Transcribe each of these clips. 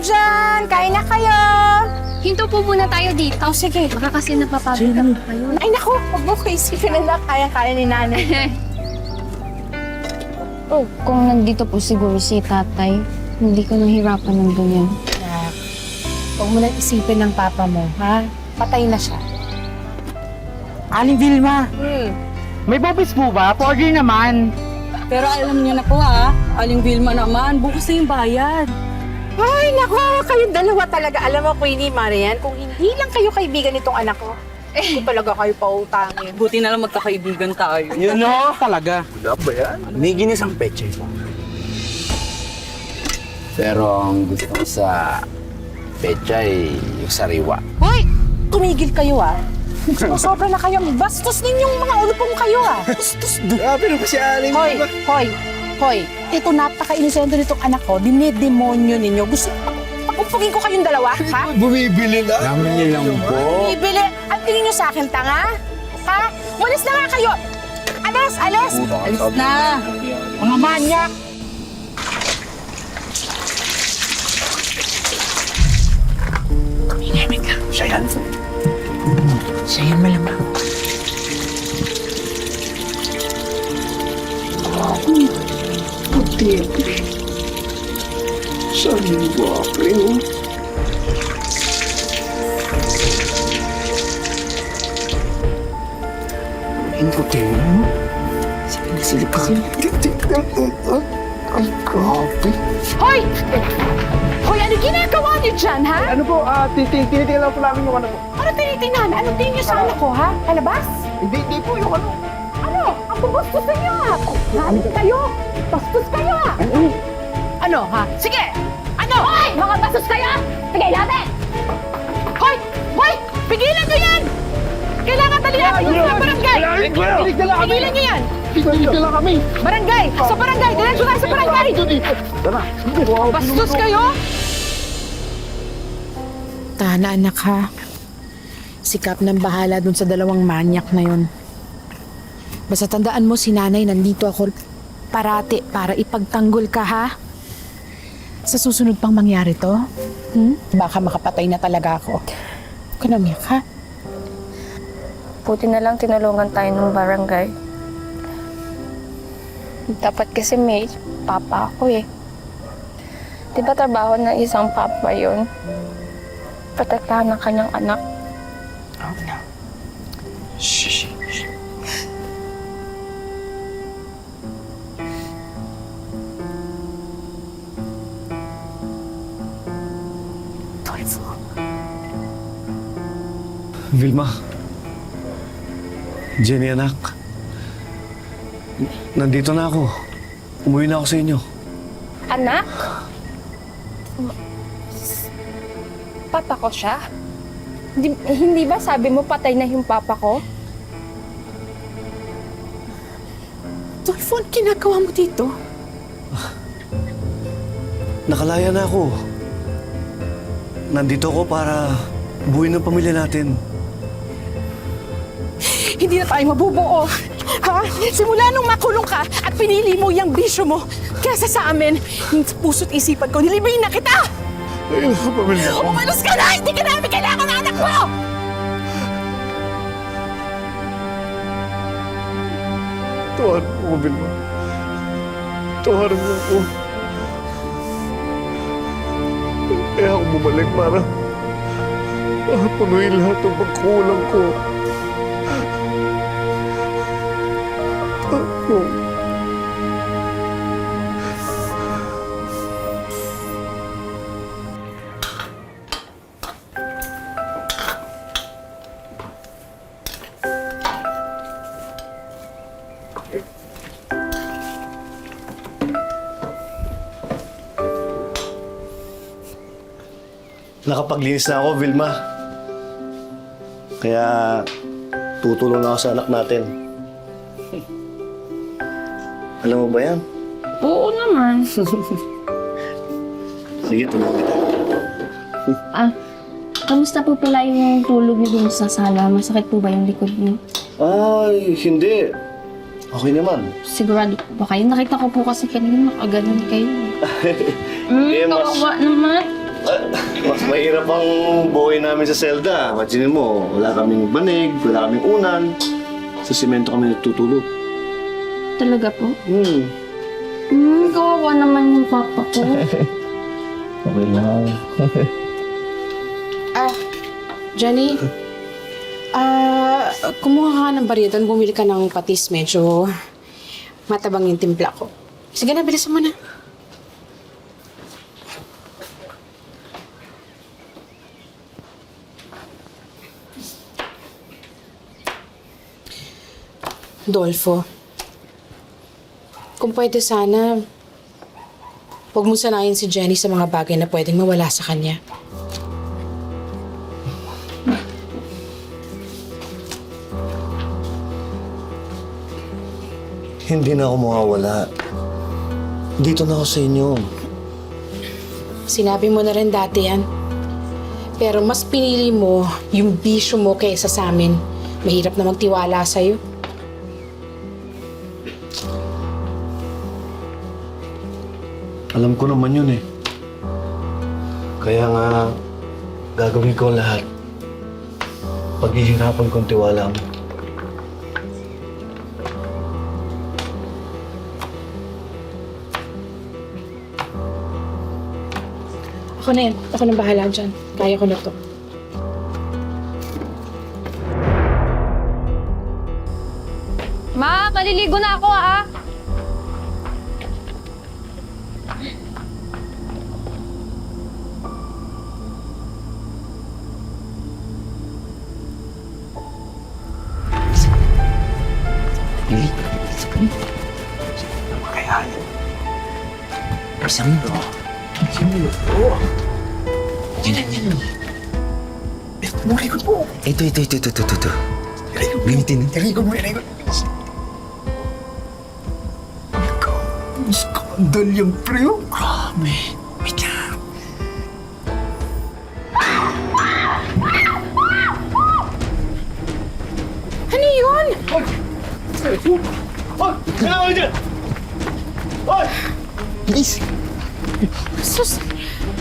dyan! Kain na kayo! Hinto po muna tayo dito. Oh, sige. Baka kasi napapagod na po kayo. Ay, naku! Huwag mo ko isipin na kaya-kaya ni nanay. Oh, kung nandito po siguro si tatay, hindi ko nahirapan ng ganyan. Huwag mo nang isipin ng papa mo, ha? Patay na siya. Aling Vilma! May bobis po ba? Order naman. Pero alam niyo na po Aling Vilma naman, bukas na yung bayad. Ay, naku! Kayong dalawa talaga. Alam mo, Queenie, Marian, kung hindi lang kayo kaibigan nitong anak ko, hindi talaga kayo pautangin. Buti na lang magkakaibigan tayo. Yun no, talaga. May ginisang peche po. Pero ang gusto ko sa pecha ay yung sariwa. Hoy! Tumigil kayo, Sobra na kayo. Bastos ninyong mga ulupong kayo, Bastos. Grabe na pa si Aling Hoy! Hoy! Hoy! Ito napaka-inisento nitong anak ko. Dinidemonyo ninyo. Gusto pakumpugin ko kayong dalawa, ha? Bumibili na. Namin niya lang po. Bibili. Ang tingin nyo sa akin, tanga? Ha? Walis na nga kayo! Alis! Alis! Alis na! Mga manyak! Siya yan. Siya yan malamang. Puti. Saan yung guwapo yun? Ang puti mo? Silip kasi. Ay, grabe. Hoy! Hoy, ano ginagawa niyo dyan, ha? Ano po, tinitingnan lang po namin yung ano po. Ano tinitingnan? Anong tingin niyo sa anak ko, ha? Palabas? Hindi po yung ano. Ano? Ang babastos niyo, ha? Naalit kayo! Bastos kayo, ha? Ano, ha? Sige! Ano? Hoy! Mga bastos kayo! Sige, natin! Hoy! Hoy! Pigilan niyo yan! Kailangan dali natin yung sa barangay! Pigilan niyo yan! Pigilan lang kami. Barangay! Sa barangay! Diretso tayo sa barangay! Bastos kayo! Tana, anak, ha? Sikap ng bahala dun sa dalawang manyak na yun. Basta tandaan mo, si nanay, nandito ako parati para ipagtanggol ka, ha? Sa susunod pang mangyari to, baka makapatay na talaga ako. Huwag ka na umiyak, ha? Buti na lang tinulungan tayo ng barangay. Dapat kasi may papa ako eh. Di ba trabaho ng isang papa yun? Protektahan ng kanyang anak. Oh, no. Shh. Vilma. Jenny, anak. Nandito na ako. Umuwi na ako sa inyo. Anak? Papa ko siya? Hindi ba sabi mo patay na yung papa ko? Dolfo, ano ginagawa mo dito? Nakalaya na ako. Nandito ako para buuin ang pamilya natin. Hindi na tayo mabubuo. Ha? Simula nung makulong ka at pinili mo yung bisyo mo kesa sa amin, yung puso't isipan ko, nilibayin na kita! Ayun ang pamilya ko. Umalos ka na! Hindi ka namin kailangan ng anak mo! Tuhan mo, Vilma. Tuhan mo ako. Kaya ako bumalik para punuin lahat ng pagkulang ko. Tuhan mo. Nakapaglinis na ako, Vilma. Kaya tutulong na ako sa anak natin. Alam mo ba yan? Oo naman. Sige, tulungan kita. Kamusta po pala yung tulog niyo dun sa sala? Masakit po ba yung likod niyo? Ay, hindi. Okay naman. Sigurado po ba kayo? Nakita ko po kasi kanina nakaganon kayo. Eh, mas- Kawawa naman. Mas mahirap ang buhay namin sa selda. Imagine mo, wala kaming banig, wala kaming unan. Sa simento kami natutulog. Talaga po? Kawawa naman yung papa ko. Okay lang. Jenny, kumuha ka ng barya doon, bumili ka ng patis, medyo matabang yung timpla ko. Sige na, bilisan mo na. Dolfo, kung pwede sana, huwag mo sanayin si Jenny sa mga bagay na pwedeng mawala sa kanya. Hindi na ako mawawala. Dito na ako sa inyo. Sinabi mo na rin dati yan. Pero mas pinili mo yung bisyo mo kaysa sa amin. Mahirap na magtiwala sa'yo. Alam ko naman yun eh. Kaya nga, gagawin ko ang lahat. Paghihirapan kong tiwala mo. Ako na yan. Ako na bahala dyan. Kaya ko na to. Ma, maliligo na ako ah. Ito. Gamitin. Skandal yung pre, oh. Grabe. Wait lang. Ano yun? Hoy! Kailangan kayo dyan! Hoy! Please. Sus!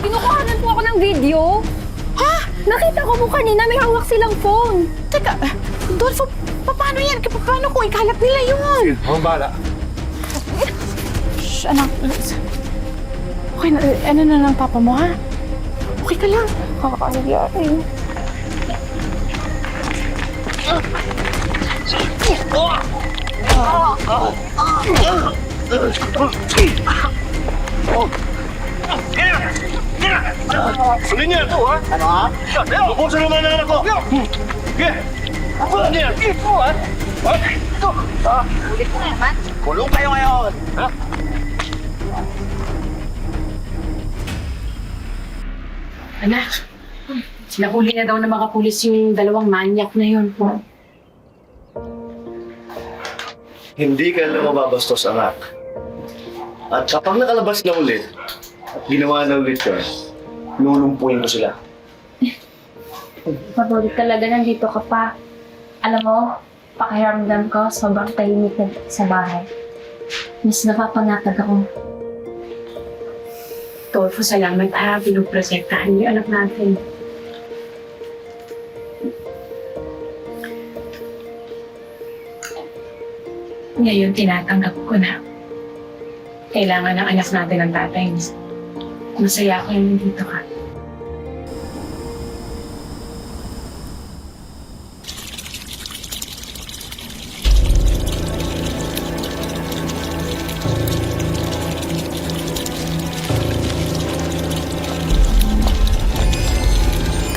Pinukuhanan po ako ng video. Ha? Nakita ko po kanina may hawak silang phone. Teka, Dolfo, paano yan? Paano kung ikalat nila yun? Ang bala. Shh, anak. Okay na, ano na lang papa mo, ha? Okay ka lang. Kakayari. Suli niya! Ito, ha? Ano, ha? Lubusan naman ang anak ko! Sige! Ano niya? Ito, ha? Ito! Ulit ko naman. Kulong kayo ngayon! Ha? Anak, nahuli na daw ng mga pulis yung dalawang manyak na yun. Hindi ka na mababastos, anak. At kapag nakalabas na ulit, at ginawa na ulit ka, lulumpuin ko sila. Mabuti talaga nandito ka pa. Alam mo, pakiramdam ko sobrang tahimik na sa bahay. Mas napapanatag ako. Dolfo, salamat ha. Pinuprotektahan niyo anak natin. Ngayon, tinatanggap ko na. Kailangan ng anak natin ang tatay niya. Masaya ako yung nandito ka.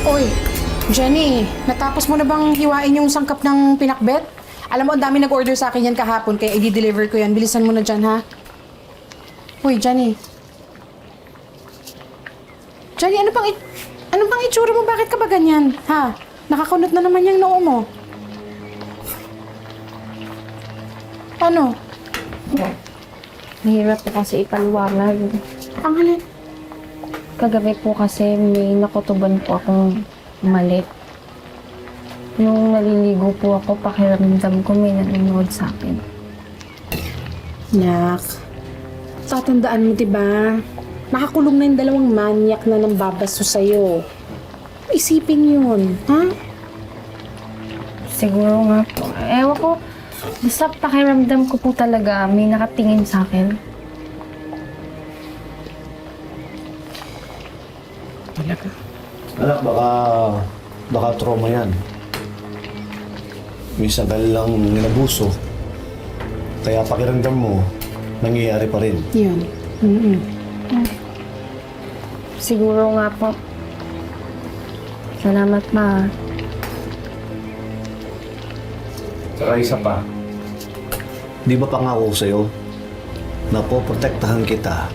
Oy, Jenny, natapos mo na bang hiwain yung sangkap ng pinakbet? Alam mo, ang dami nag-order sa akin yan kahapon, kaya i-deliver ko yan. Bilisan mo na dyan, ha? Uy, Jenny. Jenny, ano pang itsura mo? Bakit ka ba ganyan? Ha? Nakakunot na naman yung noo mo. Ano? Mahirap po kasi ipaliwanag. Ang halin. Kagabi po kasi may nakutuban po akong mali. Nung naliligo po ako, pakiramdam ko may nanonood sa akin. Nak, tatandaan mo, diba? Nakakulong na yung dalawang manyak na nang babasto sa'yo. Isipin yun, ha? Siguro nga po. Ewan ko, basta pakiramdam ko po talaga may nakatingin sa akin. Talaga? Anak, baka trauma yan. Minsan ka lang ninabuso. Kaya pakiramdam mo, nangyayari pa rin. Yun. Siguro nga po. Salamat, Ma. Saka isa pa. Di ba pangako ko sa'yo na poprotektahan kita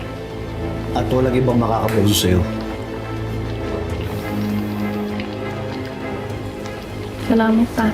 at walang ibang makakapuso sa'yo? Salamat, Pa.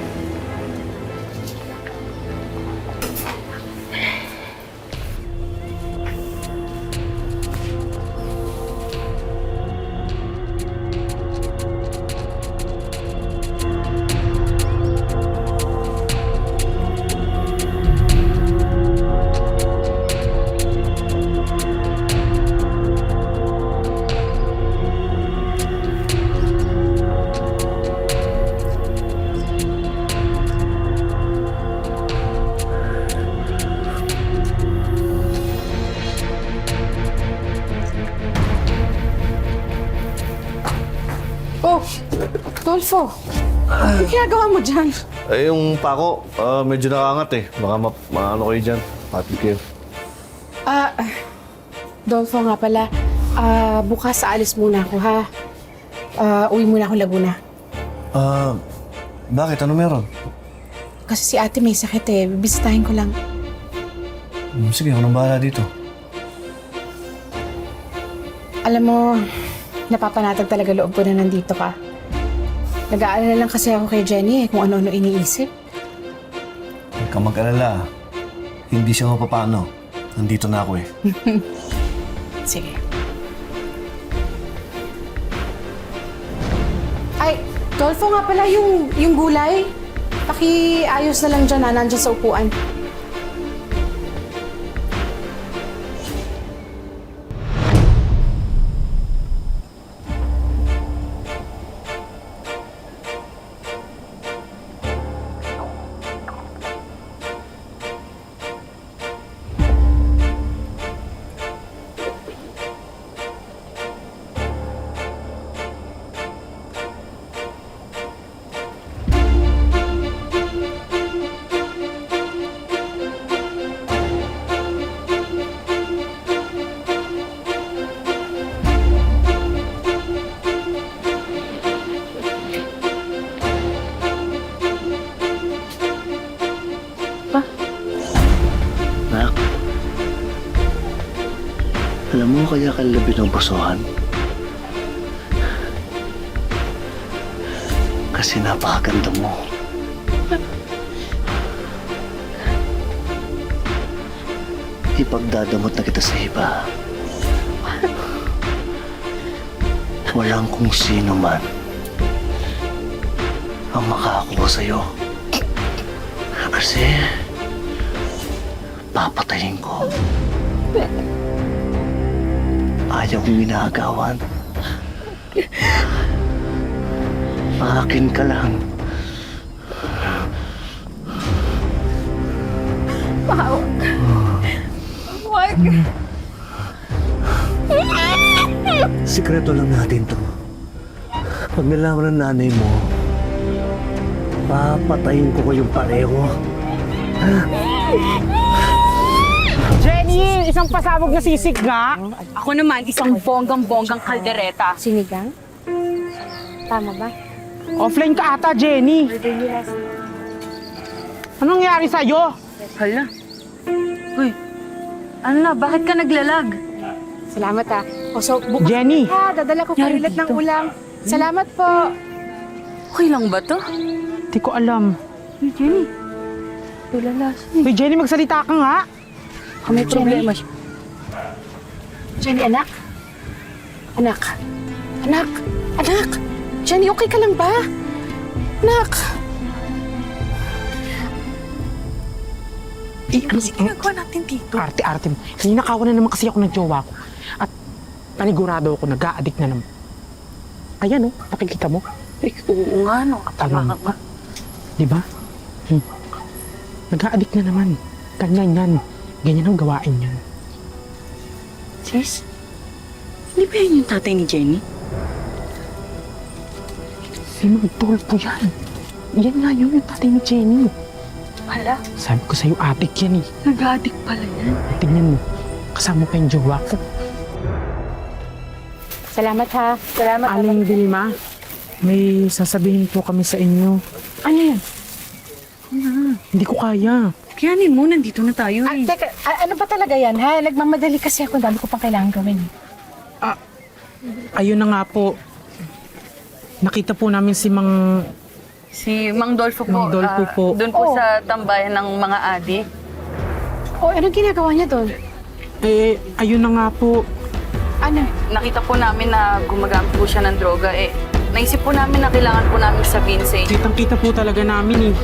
Oh, Dolfo. Ano ginagawa mo dyan? Eh, yung pako, medyo nakangat eh. Baka maano kayo dyan. Patik kayo. Dolfo nga pala. Bukas aalis muna ako, ha? Uwi muna ako Laguna. Bakit? Ano meron? Kasi si ate may sakit eh. Bibisitahin ko lang. Sige, ako nang bahala dito. Alam mo, napapanatag talaga loob ko na nandito ka. Nag-aalala lang kasi ako kay Jenny kung ano-ano iniisip. Huwag kang mag-alala. Hindi siya mapapano. Nandito na ako eh. Sige. Ay, Dolfo nga pala yung gulay. Pakiayos na lang dyan ha, nandyan sa upuan. Nak, alam mo kaya kalabi ng basuhan? Kasi napakaganda mo. Ipagdadamot na kita sa iba. Walang kung sino man ang makakuha sa'yo. Kasi papatayin ko. Ayaw kong ginagawan. Akin ka lang. Sikreto lang natin to. Pag nalaman ng nanay mo, papatayin ko kayong pareho. Jenny, isang pasabog na sisig nga. Ako naman, isang bonggang-bonggang kaldereta. Sinigang? Tama ba? Offline ka ata, Jenny. Anong nangyari sa'yo? Hala. Uy, ano na, bakit ka naglalag? Salamat ha. O so, bukas Jenny. ha, dadala ko Yari kailat ng dito. ulam. Salamat po. Okay lang ba to? Di ko alam. Uy, Jenny. Tulala. Uy, Jenny, magsalita ka nga. May problema siya. Jenny, anak. Anak. Anak. Anak. Jenny, okay ka lang ba? Anak. Ano ginagawa natin dito? Arte-arte mo. Kanina kawan na naman kasi ako ng jowa ko. At Panigurado ako, nag-a-addict na naman. Ayan oh, nakikita mo? Eh, oo nga, no. Tama ka ba? Di ba? Nag-a-addict na naman. Ganyan yan. Ganyan ang gawain yan. Sis, hindi ba yun yung tatay ni Jenny? Si Magdolfo yan. Yan nga yung tatay ni Jenny. Hala, Sabi ko sa'yo, addict yan eh. nag-addict pala yan. Tingnan mo, kasama pa yung jowa ko. Salamat ha. Salamat. Aling Vilma, may sasabihin po kami sa inyo. Ano yan? Hindi ko kaya. Kayanin mo, nandito na tayo eh. Teka, ano ba talaga yan ha? Nagmamadali kasi ako. Dami ko pang kailangan gawin. Ayun na nga po. Nakita po namin si Si Mang Dolfo po. Mang Dolfo po. Doon po sa tambayan ng mga adik. Oh, anong ginagawa niya doon? Ayun na nga po. Ano? Nakita po namin na gumagamit po siya ng droga eh. Naisip po namin na kailangan po namin sabihin sa inyo. Kitang-kita po talaga namin eh.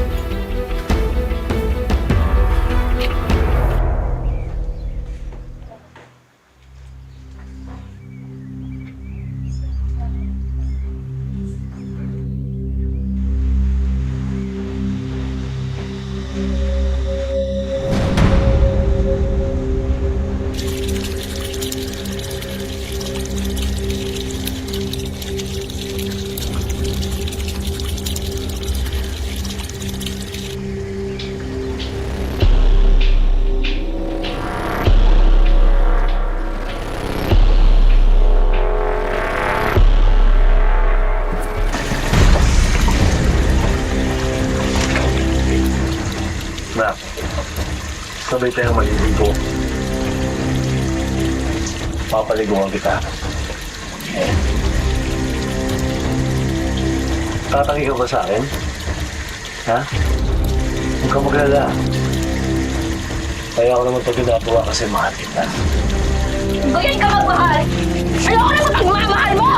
Na, sabay tayong maliligo. Papaliguan kita. Tatangi ka ba sa akin? Ha? Huwag ka maglala. Kaya ako naman ito ginagawa kasi mahal kita. Ganyan ka magmahal! Ayoko na magmamahal mo!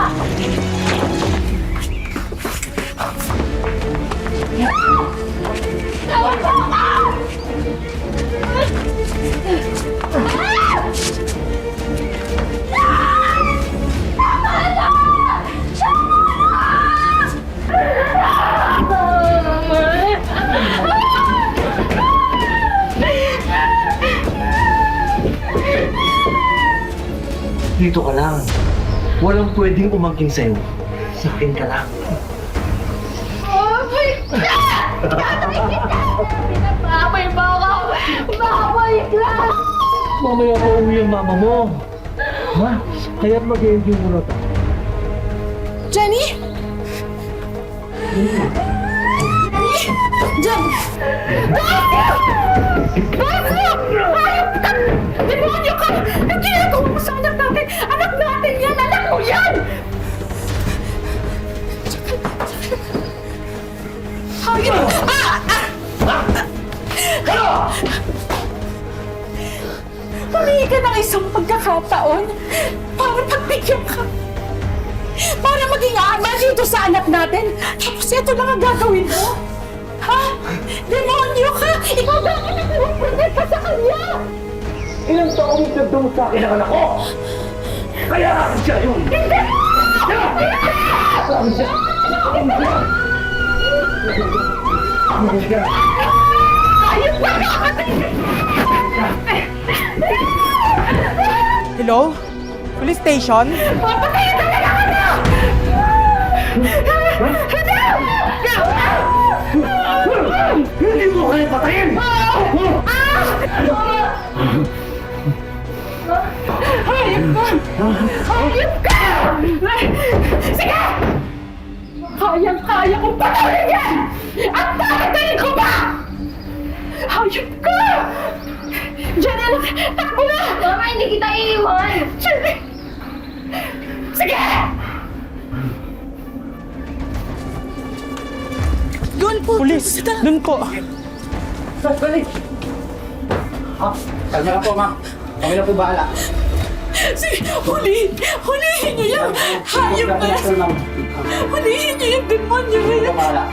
Dito ka lang. Walang pwedeng umangking sa'yo. Sa akin ka lang. Baboy mo ako! Baboy ka! Mamaya pa uwi ang mama mo. Ma, kaya't mag-enjoy muna tayo. Jenny? Jen! Demonyo ka! Ang ginagawa mo sa anak natin! Anak natin yan! Anak mo yan! Hayop! Humingi ka ng isang pagkakataon para pagbigyan ka. Para maging ama dito sa anak natin. Tapos ito lang ang gagawin mo. Ha? Demonyo ka! Ikaw bakit nag-represent ka sa kanya? Ilang taong nagdang sa akin ang anak ko! Kaya siya yun! Hindi! Ayos na ka! Hello? Police station? Papatayin ka na lang ano! Hindi mo kaya patayin! Hayop ka! Hayop ka! Sige! Kayang-kaya kong patayin yan! At papatayin ko ba? Hayop ka! Diyan anak! Takbo na! Mama, hindi kita iiwan! Sige! Sige! Doon po. Police! Doon po! Kalma na po, ma'am. Kami na po bahala. Sige! Hulihin niyo yan! Hayop ka! Hulihin niyo yung demonyo na yan! Bahala.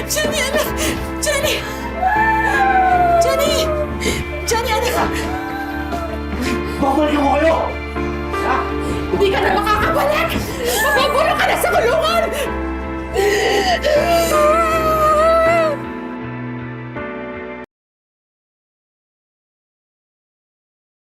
Jenny, anak! Jenny! Jenny! Jenny, anak! Babalikan ko kayo! Hindi ka na makakabalik!